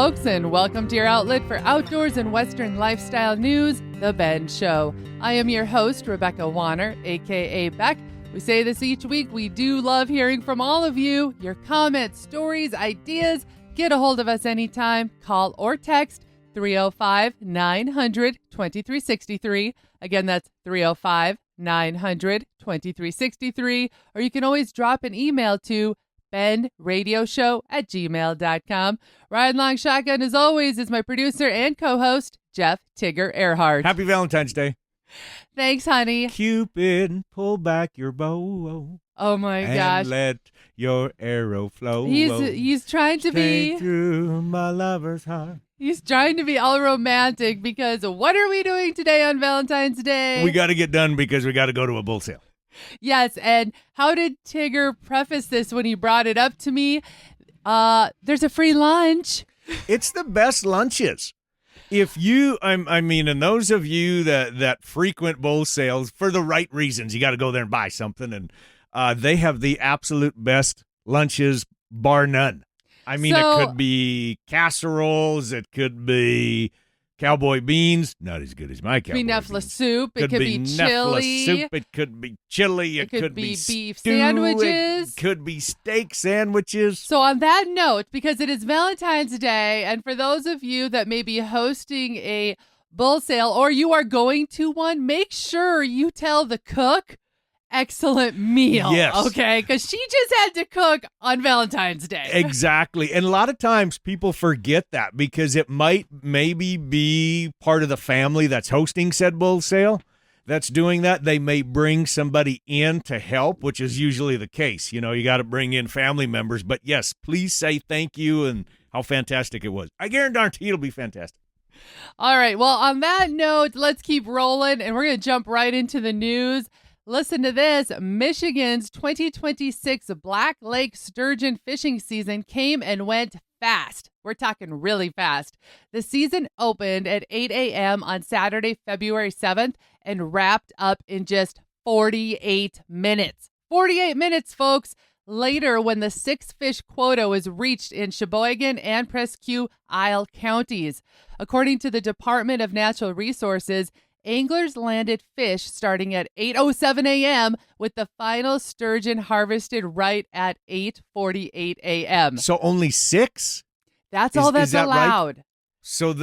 folks, and welcome to your outlet for outdoors and Western lifestyle news, The Ben Show. I am your host, Rebecca Wanner, a.k.a. Beck. We say this each week. We do love hearing from all of you. Your comments, stories, ideas. Get a hold of us anytime. Call or text 305-900-2363. Again, that's 305-900-2363. Or you can always drop an email to benradioshow@gmail.com. Riding along shotgun, as always, is my producer and co-host, Jeff Tigger Erhardt. Happy Valentine's Day. Thanks, honey. Cupid, pull back your bow. Oh, my gosh. And let your arrow flow. He's trying to be... through my lover's heart. He's trying to be all romantic because what are we doing today on Valentine's Day? We got to get done because we got to go to a bull sale. Yes, and how did Tigger preface this when he brought it up to me? There's a free lunch. It's the best lunches. If you, and those of you that frequent bull sales for the right reasons, you got to go there and buy something, and they have the absolute best lunches, bar none. It could be casseroles, it could be cowboy beans, not as good as my cowboy beans. It could be Nefla soup, it could be chili. Soup, it could be chili, it could be beef stew, sandwiches. it could be steak sandwiches. So on that note, because it is Valentine's Day, and for those of you that may be hosting a bull sale or you are going to one, make sure you tell the cook excellent meal. Yes. Okay? Because she just had to cook on Valentine's Day. Exactly. And a lot of times people forget that because it might maybe be part of the family that's hosting said bull sale that's doing that. They may bring somebody in to help, which is usually the case. You know, you got to bring in family members. But yes, please say thank you and how fantastic it was. I guarantee it'll be fantastic. All right. Well, on that note, let's keep rolling and we're going to jump right into the news. Listen to this. Michigan's 2026 Black Lake sturgeon fishing season came and went fast. We're talking really fast. The season opened at 8 a.m. on Saturday, February 7th, and wrapped up in just 48 minutes. 48 minutes, folks. Later, when the 6-fish quota was reached in Sheboygan and Presque Isle counties. According to the Department of Natural Resources, anglers landed fish starting at 8:07 a.m. with the final sturgeon harvested right at 8:48 a.m. So only 6? That's all that's allowed. Right? So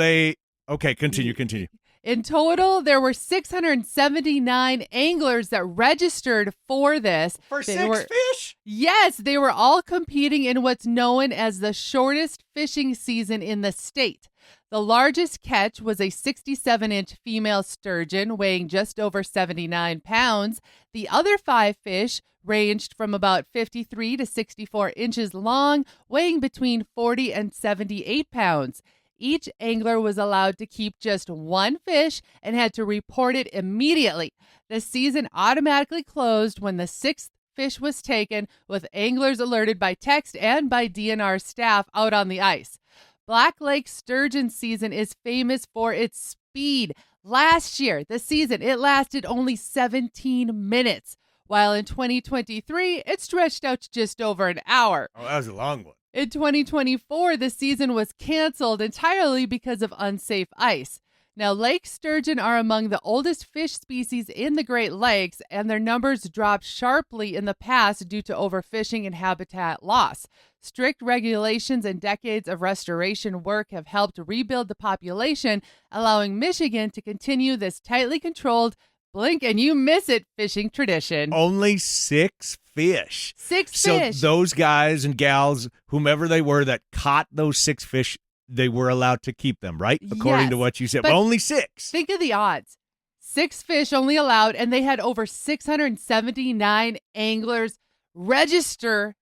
continue. In total, there were 679 anglers that registered for this. For 6 fish? Yes, they were all competing in what's known as the shortest fishing season in the state. The largest catch was a 67-inch female sturgeon weighing just over 79 pounds. The other 5 fish ranged from about 53 to 64 inches long, weighing between 40 and 78 pounds. Each angler was allowed to keep just 1 fish and had to report it immediately. The season automatically closed when the 6th fish was taken, with anglers alerted by text and by DNR staff out on the ice. Black Lake sturgeon season is famous for its speed. Last year, the season, it lasted only 17 minutes, while in 2023, it stretched out to just over an hour. Oh, that was a long one. In 2024, the season was canceled entirely because of unsafe ice. Now, lake sturgeon are among the oldest fish species in the Great Lakes, and their numbers dropped sharply in the past due to overfishing and habitat loss. Strict regulations and decades of restoration work have helped rebuild the population, allowing Michigan to continue this tightly controlled, blink and you miss it fishing tradition. Only 6 fish. 6 fish. So those guys and gals, whomever they were that caught those 6 fish, they were allowed to keep them, right? According to what you said. But only 6. Think of the odds. 6 fish only allowed, and they had over 679 anglers register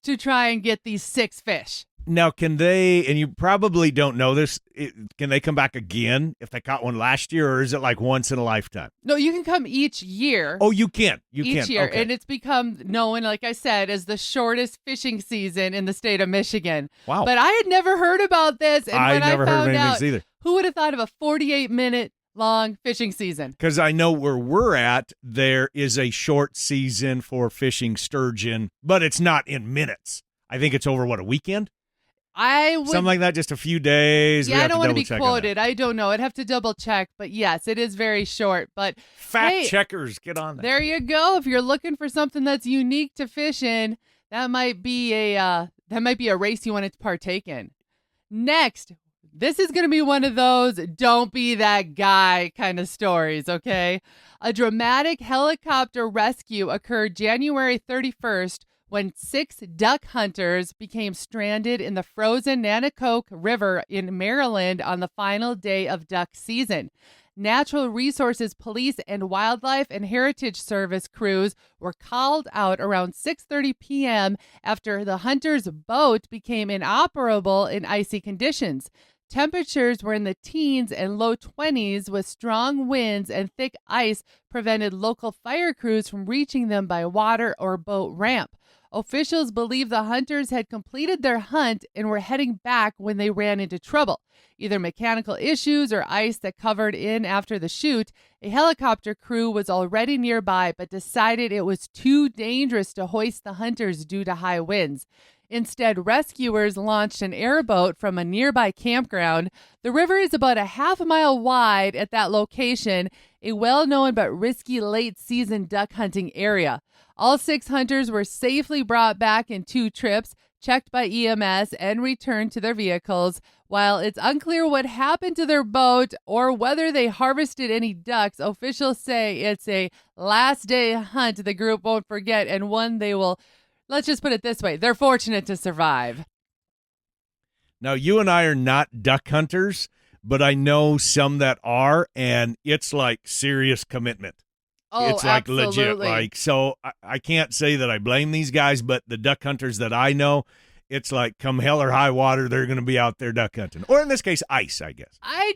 to try and get these 6 fish. Now, can they, and you probably don't know this, can they come back again if they caught one last year, or is it like once in a lifetime? No, you can come each year. Oh, you can. Each year. Okay. And it's become known, like I said, as the shortest fishing season in the state of Michigan. Wow. But I had never heard about this. And I when never I found heard of out, this either. Who would have thought of a 48-minute long fishing season? Because I know where we're at, there is a short season for fishing sturgeon, but it's not in minutes. I think it's over, a weekend? I would. Something like that, just a few days. Yeah, I don't want to be double check on quoted. I don't know. I'd have to double check. But yes, it is very short. But Fact checkers, get on that. There you go. If you're looking for something that's unique to fishing, that might be a race you want to partake in. Next, this is going to be one of those don't be that guy kind of stories, okay? A dramatic helicopter rescue occurred January 31st when 6 duck hunters became stranded in the frozen Nanticoke River in Maryland on the final day of duck season. Natural Resources Police and Wildlife and Heritage Service crews were called out around 6:30 p.m. after the hunters' boat became inoperable in icy conditions. Temperatures were in the teens and low 20s with strong winds, and thick ice prevented local fire crews from reaching them by water or boat ramp. Officials believe the hunters had completed their hunt and were heading back when they ran into trouble. Either mechanical issues or ice that covered in after the shoot. A helicopter crew was already nearby but decided it was too dangerous to hoist the hunters due to high winds. Instead, rescuers launched an airboat from a nearby campground. The river is about a half-mile wide at that location, a well-known but risky late-season duck hunting area. All 6 hunters were safely brought back in 2 trips, checked by EMS, and returned to their vehicles. While it's unclear what happened to their boat or whether they harvested any ducks, officials say it's a last-day hunt the group won't forget and one they will, let's just put it this way, they're fortunate to survive. Now, you and I are not duck hunters, but I know some that are, and it's like serious commitment. Oh, it's like absolutely. legit. Like, so I can't say that I blame these guys, but the duck hunters that I know, it's like come hell or high water, they're going to be out there duck hunting. Or in this case, ice, I guess. I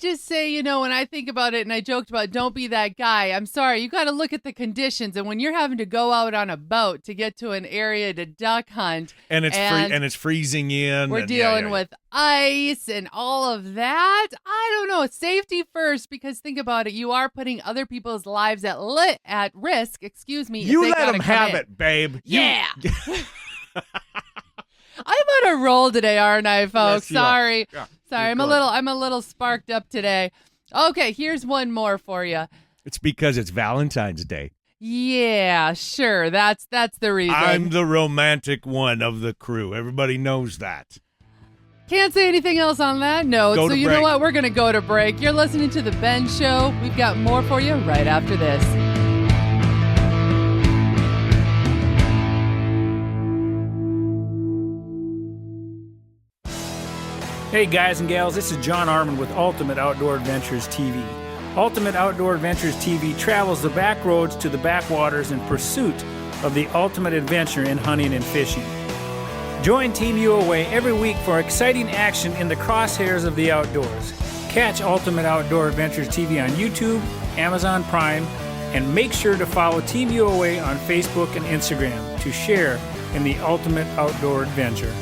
just say, when I think about it, and I joked about don't be that guy. I'm sorry. You got to look at the conditions. And when you're having to go out on a boat to get to an area to duck hunt. And it's freezing in. We're dealing with ice and all of that. I don't know. Safety first, because think about it. You are putting other people's lives at risk. Excuse me. You let them have it, babe. Yeah. I'm on a roll today, aren't I, folks? Yes, Sorry. Yeah, Sorry. I'm a little sparked up today. Okay, here's one more for you. It's because it's Valentine's Day. Yeah, sure. That's the reason. I'm the romantic one of the crew. Everybody knows that. Can't say anything else on that note. So you know what? We're going to go to break. You're listening to The Ben Show. We've got more for you right after this. Hey guys and gals, this is John Armand with Ultimate Outdoor Adventures TV. Ultimate Outdoor Adventures TV travels the back roads to the backwaters in pursuit of the ultimate adventure in hunting and fishing. Join Team UOA every week for exciting action in the crosshairs of the outdoors. Catch Ultimate Outdoor Adventures TV on YouTube, Amazon Prime, and make sure to follow Team UOA on Facebook and Instagram to share in the ultimate outdoor adventure.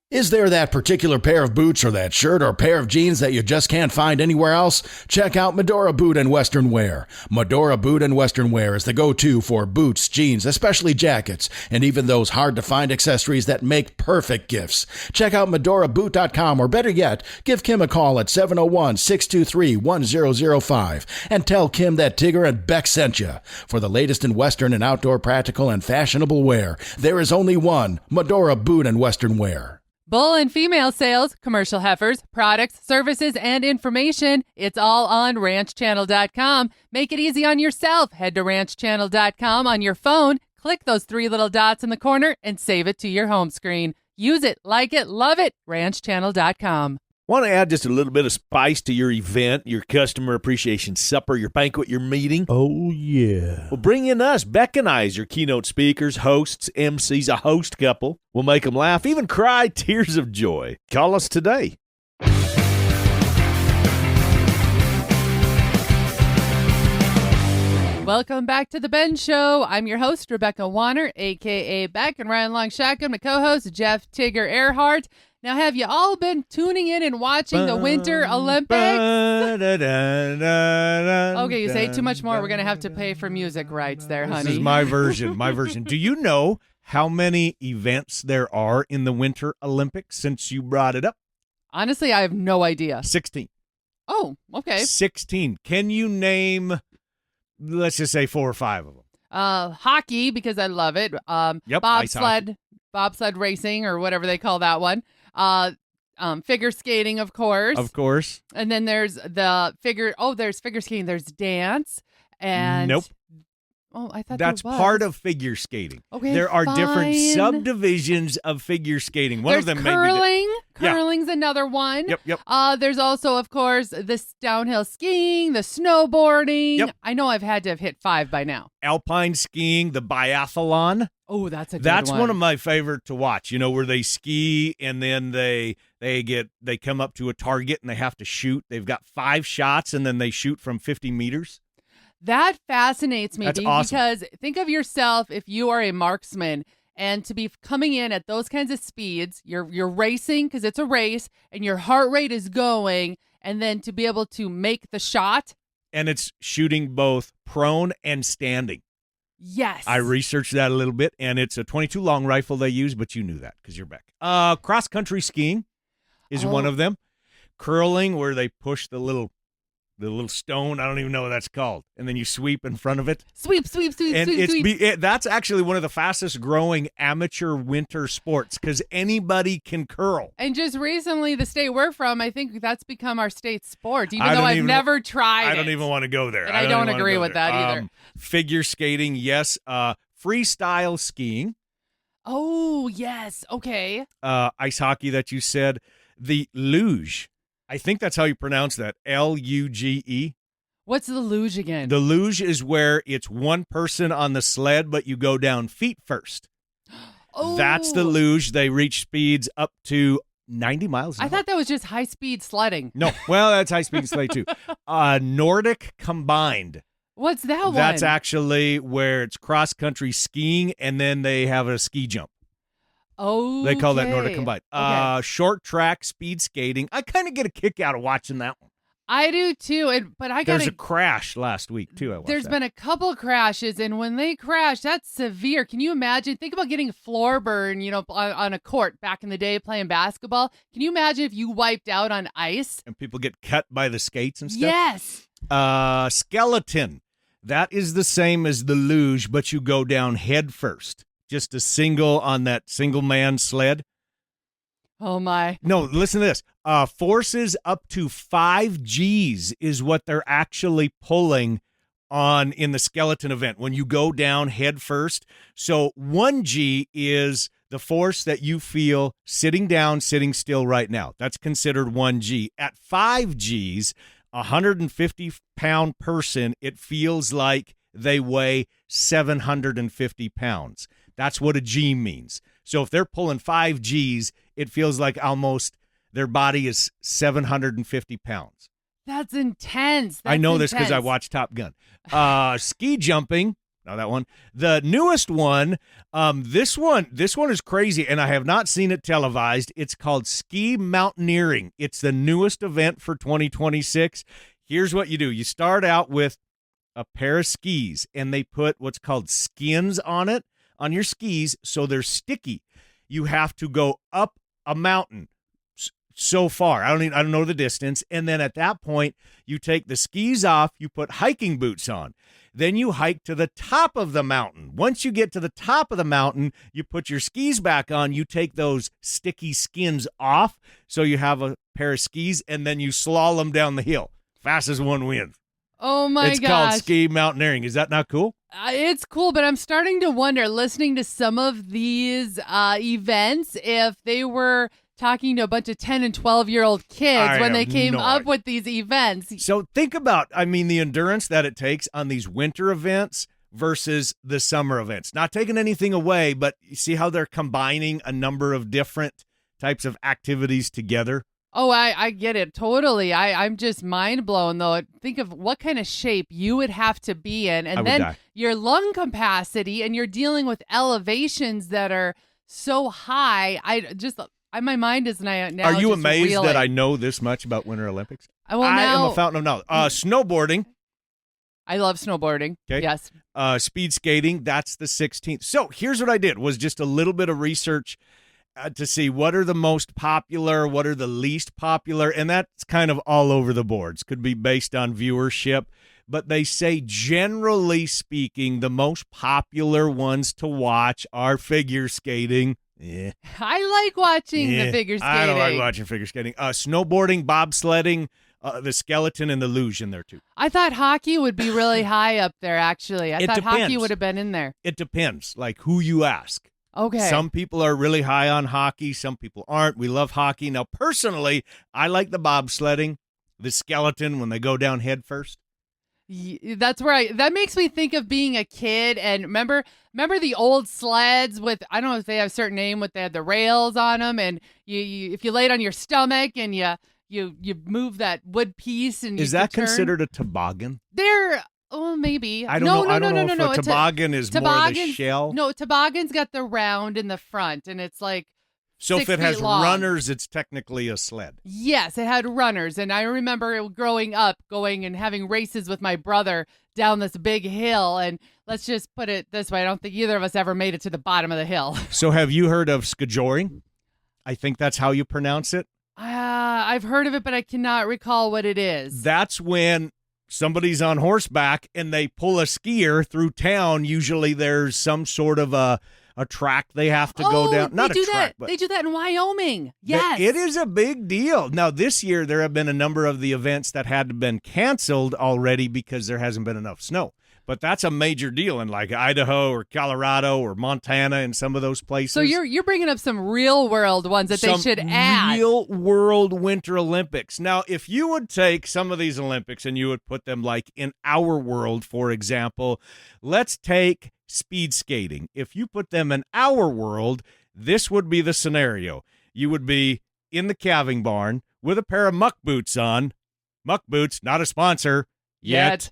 Is there that particular pair of boots or that shirt or pair of jeans that you just can't find anywhere else? Check out Medora Boot and Western Wear. Medora Boot and Western Wear is the go-to for boots, jeans, especially jackets, and even those hard-to-find accessories that make perfect gifts. Check out MedoraBoot.com, or better yet, give Kim a call at 701-623-1005 and tell Kim that Tigger and Beck sent you. For the latest in Western and outdoor practical and fashionable wear, there is only one, Medora Boot and Western Wear. Bull and female sales, commercial heifers, products, services, and information. It's all on ranchchannel.com. Make it easy on yourself. Head to ranchchannel.com on your phone. Click those 3 little dots in the corner and save it to your home screen. Use it, like it, love it. ranchchannel.com. Want to add just a little bit of spice to your event, your customer appreciation supper, your banquet, your meeting? Oh, yeah. Well, bring in us. Beck and I as your keynote speakers, hosts, MCs, a host couple. We'll make them laugh, even cry tears of joy. Call us today. Welcome back to The Ben Show. I'm your host, Rebecca Wanner, a.k.a. Beck, and Ryan Long Shotgun, my co-host, Jeff Tigger Erhardt. Now, have you all been tuning in and watching the Winter Olympics? Okay, you say too much more. We're going to have to pay for music rights there, honey. This is my version. Do you know how many events there are in the Winter Olympics since you brought it up? Honestly, I have no idea. 16. Oh, okay. 16. Can you name, let's just say 4 or 5 of them? Hockey, because I love it. Yep, ice hockey. Bobsled racing, or whatever they call that one. Figure skating, of course. Of course. And then there's there's figure skating. There's dance. And nope. Oh, I thought that's there was. part of figure skating. Okay, there are fine. different subdivisions of figure skating. One there's of them curling. may be Curling's another one. Yep. There's also, of course, this downhill skiing, the snowboarding. Yep. I know I've had to have hit 5 by now. alpine skiing, the biathlon. Oh, that's a good That's one. one of my favorite to watch. You know, where they ski and then they come up to a target and they have to shoot. They've got 5 shots and then they shoot from 50 meters. That fascinates me. That's awesome. Because think of yourself if you are a marksman and to be coming in at those kinds of speeds, you're racing because it's a race and your heart rate is going, and then to be able to make the shot. And it's shooting both prone and standing. Yes. I researched that a little bit, and it's a 22 long rifle they use, but you knew that because you're back. Cross-country skiing is one of them. Curling, where they push the little stone, I don't even know what that's called, and then you sweep in front of it. Sweep. And that's actually one of the fastest growing amateur winter sports because anybody can curl. And just recently, the state we're from, I think that's become our state sport, even though I've never tried it. I don't even want to go there. And I don't agree with that either. Figure skating, yes. Freestyle skiing. Oh, yes. Okay. Ice hockey that you said. The luge. I think that's how you pronounce that. Luge. What's the luge again? The luge is where it's one person on the sled, but you go down feet first. Oh. That's the luge. They reach speeds up to 90 miles an hour. I thought that was just high-speed sledding. No. Well, that's high-speed sleigh, too. Nordic combined. What's that one? That's actually where it's cross-country skiing, and then they have a ski jump. Oh, they call that Nordic combined. Short track speed skating. I kind of get a kick out of watching that one. I do too, but I got. There's a crash last week too. There's been a couple crashes, and when they crash, that's severe. Can you imagine? Think about getting floor burn, on a court back in the day playing basketball. Can you imagine if you wiped out on ice and people get cut by the skates and stuff? Yes. Skeleton. That is the same as the luge, but you go down head first. Just a single on that single man sled. Oh, my. No, listen to this. Forces up to 5 Gs is what they're actually pulling on in the skeleton event when you go down head first. So 1 G is the force that you feel sitting down, sitting still right now. That's considered 1 G. At 5 Gs, a 150-pound person, it feels like they weigh 750 pounds. That's what a G means. So if they're pulling 5 Gs, it feels like almost their body is 750 pounds. That's intense. I know this because I watched Top Gun. Ski jumping. Now that one. The newest one, this one is crazy, and I have not seen it televised. It's called ski mountaineering. It's the newest event for 2026. Here's what you do. You start out with a pair of skis, and they put what's called skins on it, on your skis, so they're sticky. You have to go up a mountain so far. I don't know the distance. And then at that point, you take the skis off, you put hiking boots on. Then you hike to the top of the mountain. Once you get to the top of the mountain, you put your skis back on, you take those sticky skins off, so you have a pair of skis, and then you slalom down the hill. Fastest one wins. Oh, my gosh. It's called ski mountaineering. Is that not cool? It's cool, but I'm starting to wonder, listening to some of these events, if they were talking to a bunch of 10 and 12-year-old kids when they came up with these events. So think about, the endurance that it takes on these winter events versus the summer events. Not taking anything away, but you see how they're combining a number of different types of activities together? Oh, I get it. Totally. I'm just mind blown, though. Think of what kind of shape you would have to be in. And then your lung capacity, and you're dealing with elevations that are so high. I my mind is now. Are you just amazed reeling. that I know this much about Winter Olympics? Well, I am now a fountain of knowledge. Snowboarding, I love snowboarding. Okay. Yes. speed skating, that's the 16th. So here's what I did, was just a little bit of research to see what are the most popular, what are the least popular, and that's kind of all over the boards. Could be based on viewership, but they say generally speaking, the most popular ones to watch are figure skating. Yeah. I like watching the figure skating. I don't like watching figure skating. Snowboarding, bobsledding, the skeleton, and the luge in there too. I thought hockey would be really high up there, actually. I thought hockey depends. would have been in there. It depends, like who you ask. Okay. Some people are really high on hockey. Some people aren't. We love hockey. Now, personally, I like the bobsledding, the skeleton when they go down head first. That's where that makes me think of being a kid. And remember the old sleds with, I don't know if they have a certain name, but they had the rails on them, and you if you laid on your stomach and you move that wood piece, and is that considered a toboggan? They're maybe. I don't know. I don't know if a toboggan is more the shell. No, toboggan's got the round in the front, and it's like. So if it has long. runners, it's technically a sled. Yes, it had runners. And I remember growing up, going and having races with my brother down this big hill. And let's just put it this way. I don't think either of us ever made it to the bottom of the hill. So have you heard of skijoring? I think that's how you pronounce it. I've heard of it, but I cannot recall what it is. That's when somebody's on horseback and they pull a skier through town. Usually there's some sort of a track they have to go down. Not a track, but they do that in Wyoming. Yes. It is a big deal. Now, this year, there have been a number of the events that had been canceled already because there hasn't been enough snow. But that's a major deal in like Idaho or Colorado or Montana and some of those places. So you're bringing up some real world ones that they should add. Real world Winter Olympics. Now, if you would take some of these Olympics and you would put them like in our world, for example, let's take speed skating. If you put them in our world, this would be the scenario. You would be in the calving barn with a pair of muck boots on. Muck boots, not a sponsor yet.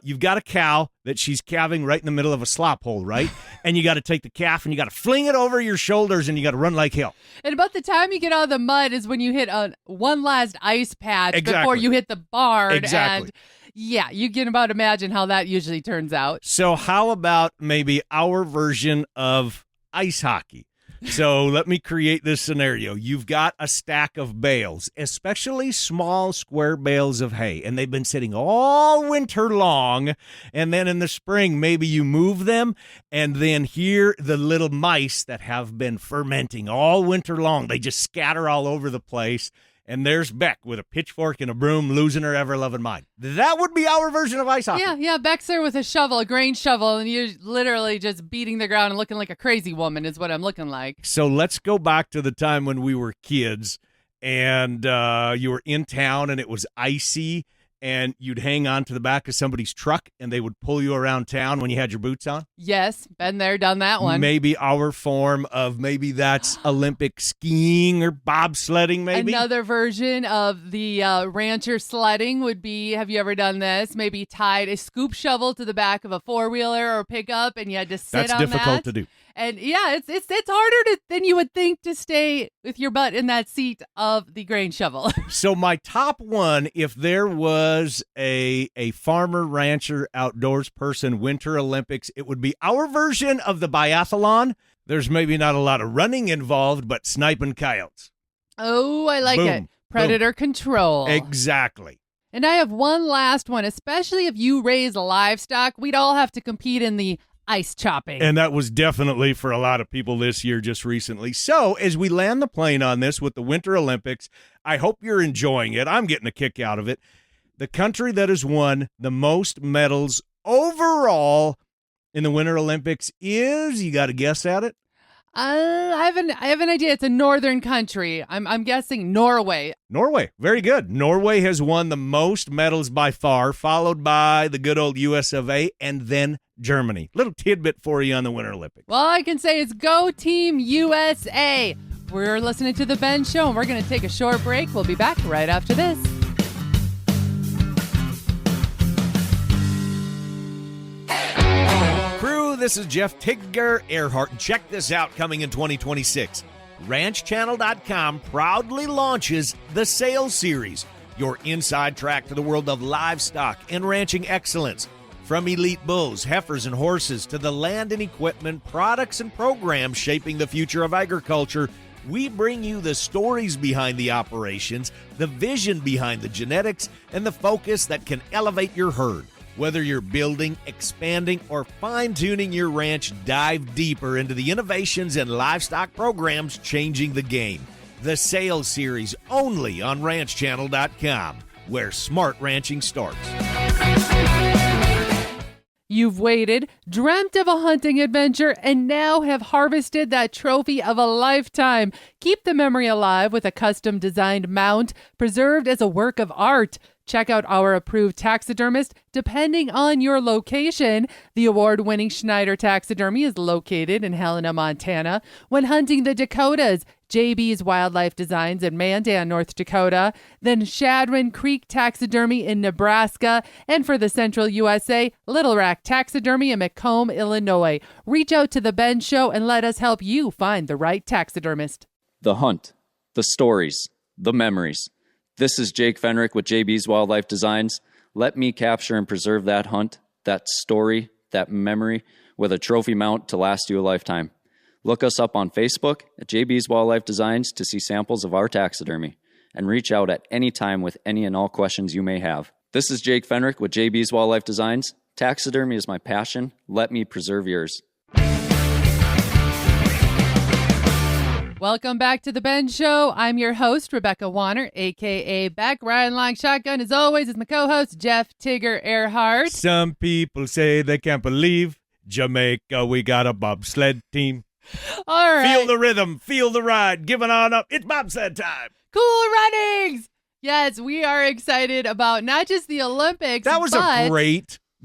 You've got a cow that she's calving right in the middle of a slop hole, right? And you got to take the calf and you got to fling it over your shoulders and you got to run like hell. And about the time you get out of the mud is when you hit one last ice patch before you hit the barn. Exactly. And yeah, you can about imagine how that usually turns out. So how about maybe our version of ice hockey? So let me create this scenario. You've got a stack of bales, especially small square bales of hay, and they've been sitting all winter long. And then in the spring, maybe you move them, and then here the little mice that have been fermenting all winter long, they just scatter all over the place. And there's Beck with a pitchfork and a broom, losing her ever-loving mind. That would be our version of ice hockey. Yeah, Beck's there with a shovel, a grain shovel, and you're literally just beating the ground and looking like a crazy woman is what I'm looking like. So let's go back to the time when we were kids and you were in town and it was icy and you'd hang on to the back of somebody's truck and they would pull you around town when you had your boots on. Yes, been there, done that one. Maybe our form of maybe that's Olympic skiing or bobsledding maybe. Another version of the rancher sledding would be, have you ever done this? Maybe tied a scoop shovel to the back of a four-wheeler or pickup and you had to sit that's on that. That's difficult to do. And yeah, it's harder than you would think to stay with your butt in that seat of the grain shovel. So my top one, if there was a farmer, rancher, outdoors person, Winter Olympics, it would be our version of the biathlon. There's maybe not a lot of running involved, but sniping coyotes. Oh, I like it. Predator control. Exactly. And I have one last one, especially if you raise livestock, we'd all have to compete in the ice chopping. And that was definitely for a lot of people this year just recently. So as we land the plane on this with the Winter Olympics, I hope you're enjoying it. I'm getting a kick out of it. The country that has won the most medals overall in the Winter Olympics is, you got a guess at it? I have an idea. It's a northern country. I'm guessing Norway. Norway. Very good. Norway has won the most medals by far, followed by the good old US of A, and then Germany. Little tidbit for you on the Winter Olympics. Well, I can say is go Team USA. We're listening to The Ben Show, and we're going to take a short break. We'll be back right after this. Crew, this is Jeff Tigger Erhardt. Check this out coming in 2026. RanchChannel.com proudly launches the Sales Series, your inside track to the world of livestock and ranching excellence. From elite bulls, heifers, and horses to the land and equipment, products, and programs shaping the future of agriculture, we bring you the stories behind the operations, the vision behind the genetics, and the focus that can elevate your herd. Whether you're building, expanding, or fine-tuning your ranch, dive deeper into the innovations and livestock programs changing the game. The Sales Series, only on RanchChannel.com, where smart ranching starts. You've waited, dreamt of a hunting adventure, and now have harvested that trophy of a lifetime. Keep the memory alive with a custom-designed mount, preserved as a work of art. Check out our approved taxidermist depending on your location. The award-winning Schneider Taxidermy is located in Helena, Montana. When hunting the Dakotas, JB's Wildlife Designs in Mandan, North Dakota. Then Shadwin Creek Taxidermy in Nebraska. And for the Central USA, Little Rack Taxidermy in Macomb, Illinois. Reach out to The Ben Show and let us help you find the right taxidermist. The hunt, the stories, the memories. This is Jake Fenrick with JB's Wildlife Designs. Let me capture and preserve that hunt, that story, that memory with a trophy mount to last you a lifetime. Look us up on Facebook at JB's Wildlife Designs to see samples of our taxidermy, and reach out at any time with any and all questions you may have. This is Jake Fenrick with JB's Wildlife Designs. Taxidermy is my passion. Let me preserve yours. Welcome back to The Ben Show. I'm your host, Rebecca Wanner, a.k.a. Beck. Riding Long Shotgun, as always, is my co-host, Jeff Tigger Erhardt. Some people say they can't believe Jamaica, we got a bobsled team. All right. Feel the rhythm, feel the ride, giving on up. It's bobsled time. Cool Runnings! Yes, we are excited about not just the Olympics, That was but a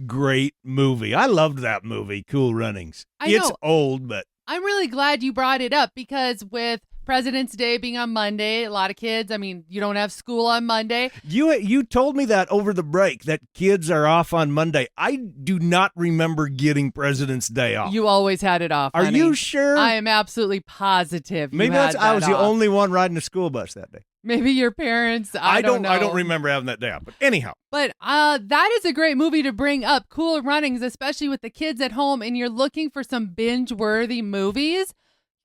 great movie. I loved that movie, Cool Runnings. I It's know. old, but I'm really glad you brought it up because with President's Day being on Monday, a lot of kids, you don't have school on Monday. you told me that over the break, that kids are off on Monday. I do not remember getting President's Day off. You always had it off, Are honey. you sure? I am absolutely positive you Maybe had I was that the off. only one riding the school bus that day. Maybe your parents, I don't know. I don't remember having that day off. But anyhow. But that is a great movie to bring up, Cool Runnings, especially with the kids at home and you're looking for some binge-worthy movies.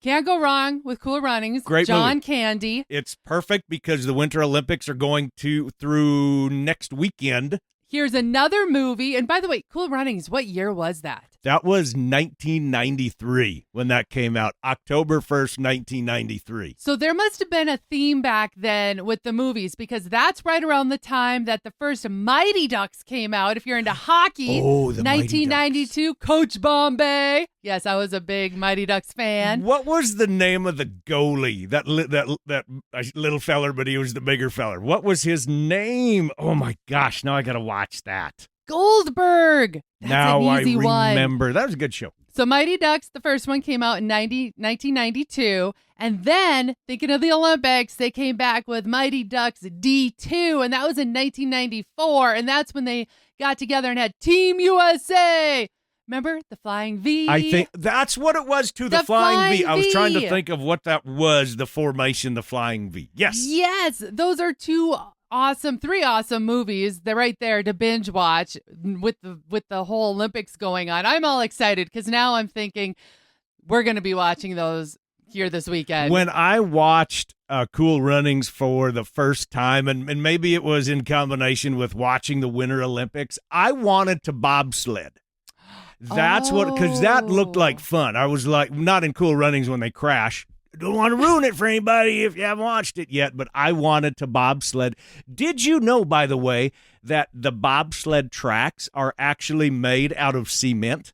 Can't go wrong with Cool Runnings. Great John movie. Candy. It's perfect because the Winter Olympics are going through next weekend. Here's another movie. And by the way, Cool Runnings, what year was that? That was 1993 when that came out. October 1st, 1993. So there must have been a theme back then with the movies because that's right around the time that the first Mighty Ducks came out. If you're into hockey, Oh, the Mighty 1992, Coach Bombay. Yes, I was a big Mighty Ducks fan. What was the name of the goalie? That little feller, but he was the bigger feller. What was his name? Oh my gosh! Now I gotta watch that. Goldberg. That's now an easy I remember. That was a good show. So Mighty Ducks, the first one came out in 1992. And then, thinking of the Olympics, they came back with Mighty Ducks D2. And that was in 1994. And that's when they got together and had Team USA. Remember the Flying V? I think that's what it was too. The Flying V. I was trying to think of what that was. The formation, the Flying V. Yes. Yes. Those are three awesome movies. They're right there to binge watch with the whole Olympics going on. I'm all excited because now I'm thinking we're going to be watching those here this weekend. When I watched Cool Runnings for the first time, and maybe it was in combination with watching the Winter Olympics, I wanted to bobsled. That's because that looked like fun. I was like, not in Cool Runnings when they crash. Don't want to ruin it for anybody if you haven't watched it yet, but I wanted to bobsled. Did you know, by the way, that the bobsled tracks are actually made out of cement?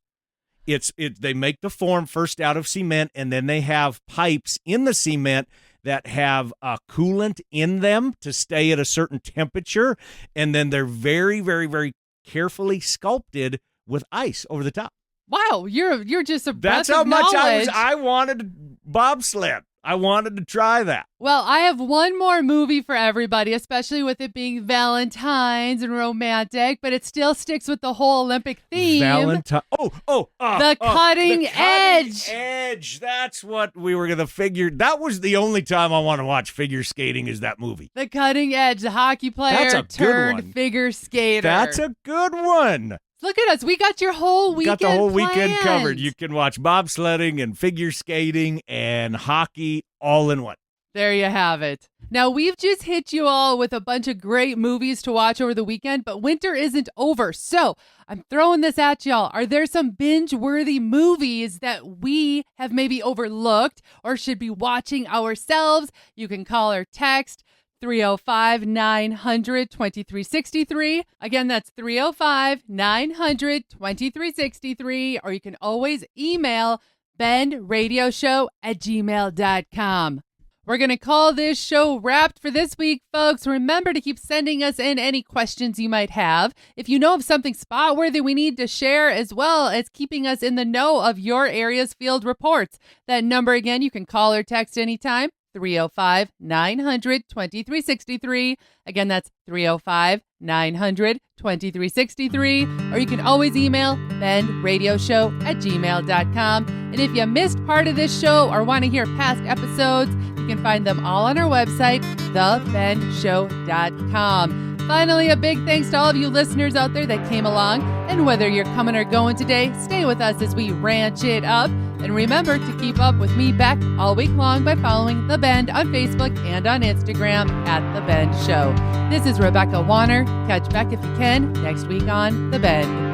They make the form first out of cement, and then they have pipes in the cement that have coolant in them to stay at a certain temperature, and then they're very, very, very carefully sculpted with ice over the top. Wow, you're just a breath That's how of much knowledge. I wanted bobsled. I wanted to try that. Well, I have one more movie for everybody, especially with it being Valentine's and romantic, but it still sticks with the whole Olympic theme. The Cutting Edge. Edge. That's what we were going to figure. That was the only time I want to watch figure skating is that movie. The Cutting Edge, the hockey player That's a good turned one. figure skater. That's a good one. Look at us. We got your whole weekend Got the whole weekend planned. covered. You can watch bobsledding and figure skating and hockey all in one. There you have it. Now, we've just hit you all with a bunch of great movies to watch over the weekend, but winter isn't over. So I'm throwing this at y'all. Are there some binge-worthy movies that we have maybe overlooked or should be watching ourselves? You can call or text 305-900-2363. Again, that's 305-900-2363. Or you can always email bendradioshow@gmail.com. We're going to call this show wrapped for this week, folks. Remember to keep sending us in any questions you might have. If you know of something spot-worthy we need to share, as well as keeping us in the know of your area's field reports. That number again, you can call or text anytime. 305-900-2363. Again, that's 305-900-2363. Or you can always email bendradioshow@gmail.com. And if you missed part of this show or want to hear past episodes, you can find them all on our website, thebendshow.com. Finally, a big thanks to all of you listeners out there that came along. And whether you're coming or going today, stay with us as we ranch it up. And remember to keep up with me, Beck, all week long by following The Bend on Facebook and on Instagram at The Bend Show. This is Rebecca Wanner. Catch Beck if you can next week on The Bend.